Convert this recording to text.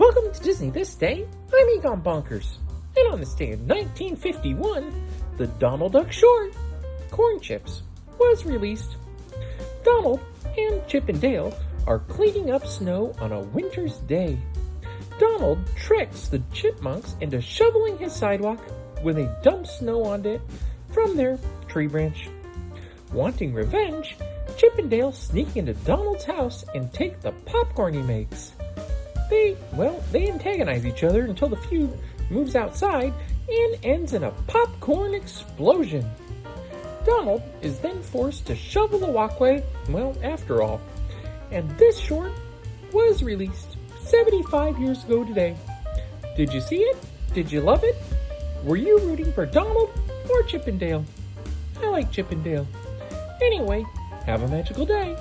Welcome to Disney This Day. I'm Egon Bonkers. And on this day in 1951, the Donald Duck short, Corn Chips, was released. Donald and Chip and Dale are cleaning up snow on a winter's day. Donald tricks the chipmunks into shoveling his sidewalk when they dump snow on it from their tree branch. Wanting revenge, Chip and Dale sneak into Donald's house and take the popcorn he makes. They antagonize each other until the feud moves outside and ends in a popcorn explosion. Donald is then forced to shovel the walkway, after all. And this short was released 75 years ago today. Did you see it? Did you love it? Were you rooting for Donald or Chip and Dale? I like Chip and Dale. Anyway, have a magical day.